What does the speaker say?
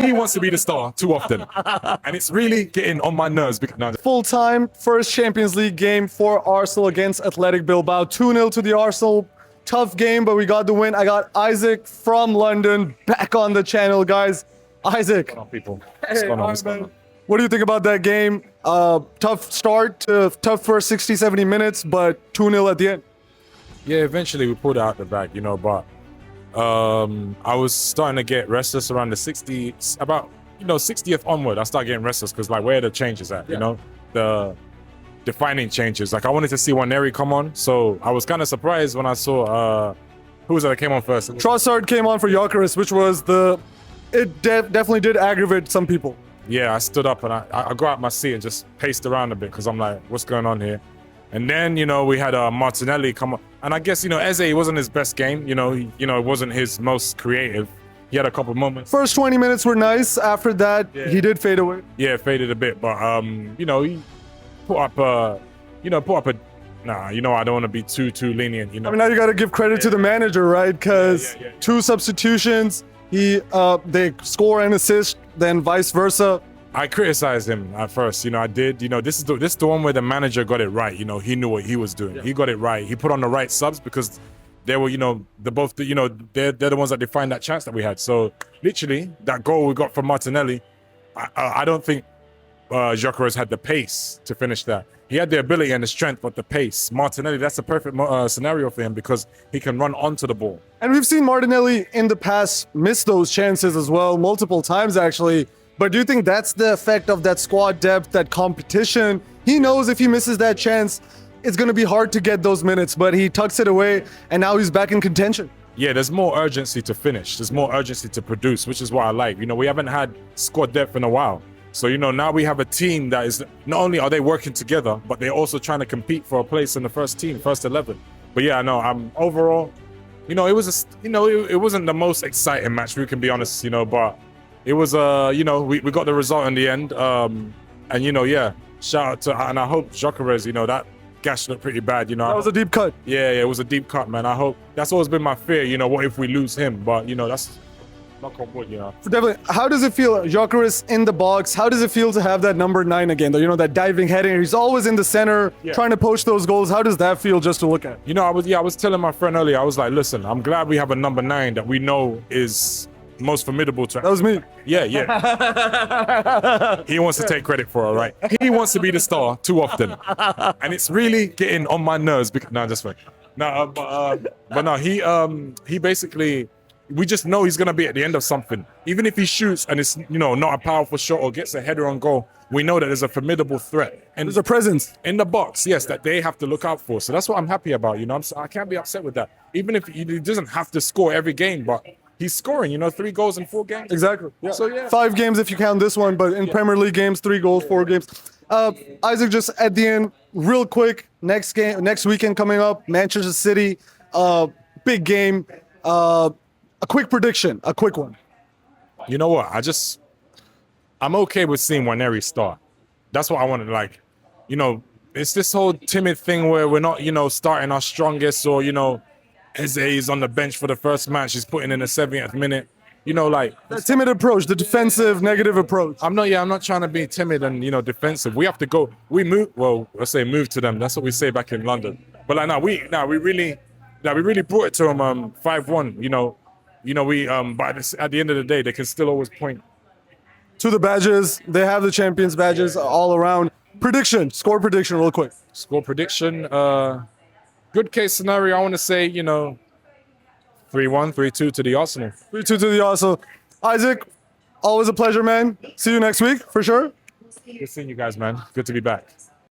He wants to be the star too often, and it's really getting on my nerves. Because no, Full-time first Champions League game for Arsenal against Athletic Bilbao. 2-0 to the Arsenal. Tough game, but we got the win. I got Isaac from London back on the channel, guys. Isaac, people, what's going on? What's going on? what do you think about that game? Tough start, tough first 60, 70 minutes, but 2-0 at the end. Yeah, eventually we pulled it out the bag, but I was starting to get restless around the 60th onward. I started getting restless because like where are the changes at, the defining changes. Like I wanted to see Waneri come on, so I was kind of surprised when I saw who was it that came on first? Trossard came on for Gyökeres, which was definitely did aggravate some people. Yeah, I stood up and I got out my seat and just paced around a bit because I'm like, what's going on here? And then, we had Martinelli come on. And I guess, Eze, it wasn't his best game. It wasn't his most creative. He had a couple moments. First 20 minutes were nice. After that, he did fade away. Yeah, faded a bit. But, he put up a... I don't want to be too lenient, I mean, now you got to give credit to the manager, right? Because 2 substitutions, they score and assist, then vice versa. I criticized him at first, I did. This is the one where the manager got it right. He knew what he was doing. Yeah. He got it right. He put on the right subs because they were, they're the ones that defined that chance that we had. So literally, that goal we got from Martinelli, I don't think Gyökeres had the pace to finish that. He had the ability and the strength, but the pace. Martinelli, that's a perfect scenario for him because he can run onto the ball. And we've seen Martinelli in the past miss those chances as well, multiple times actually. But do you think that's the effect of that squad depth, that competition? He knows if he misses that chance, it's going to be hard to get those minutes, but he tucks it away, and now he's back in contention. Yeah, there's more urgency to finish. There's more urgency to produce, which is what I like. We haven't had squad depth in a while. So, now we have a team that is, not only are they working together, but they're also trying to compete for a place in the first team, first 11. But yeah, no, overall, it was it wasn't the most exciting match, we can be honest, but it was, we got the result in the end. And, shout out to, and I hope Gyökeres, that gash looked pretty bad, That was a deep cut. Yeah, it was a deep cut, man. I hope, that's always been my fear, what if we lose him? But, that's knock on wood, Definitely. How does it feel, Gyökeres in the box? How does it feel to have that number 9 again, though? That diving heading. He's always in the center, trying to poach those goals. How does that feel just to look at? I was telling my friend earlier, I was like, listen, I'm glad we have a number 9 that we know is most formidable to. That was me. Yeah. He wants to take credit for it, right? He wants to be the star too often, and it's really getting on my nerves. Because no, just fine. No, but no, he basically, we just know he's gonna be at the end of something. Even if he shoots and it's not a powerful shot or gets a header on goal, we know that there's a formidable threat. And there's a presence in the box, yes, that they have to look out for. So that's what I'm happy about. I can't be upset with that. Even if he doesn't have to score every game, but he's scoring, 3 goals in 4 games. Exactly. Yeah. So 5 games if you count this one, but in Premier League games, 3 goals, 4 games. Isaac, just at the end, real quick, next weekend coming up, Manchester City, big game. A quick prediction, a quick one. You know what? I'm okay with seeing Waneri start. That's what I wanted. Like, it's this whole timid thing where we're not, starting our strongest, or Eze is on the bench for the first match. He's putting in the 70th minute. That timid approach, the defensive, negative approach. I'm not trying to be timid and defensive. We have to go. We move. Well, let's say move to them. That's what we say back in London. But we really brought it to them 5-1. But at the end of the day, they can still always point to the badges. They have the champions badges all around. Score prediction, real quick. Score prediction. Good case scenario, I want to say, 3-1, 3-2 to the Arsenal. 3-2 to the Arsenal. Isaac, always a pleasure, man. See you next week, for sure. Good seeing you guys, man. Good to be back.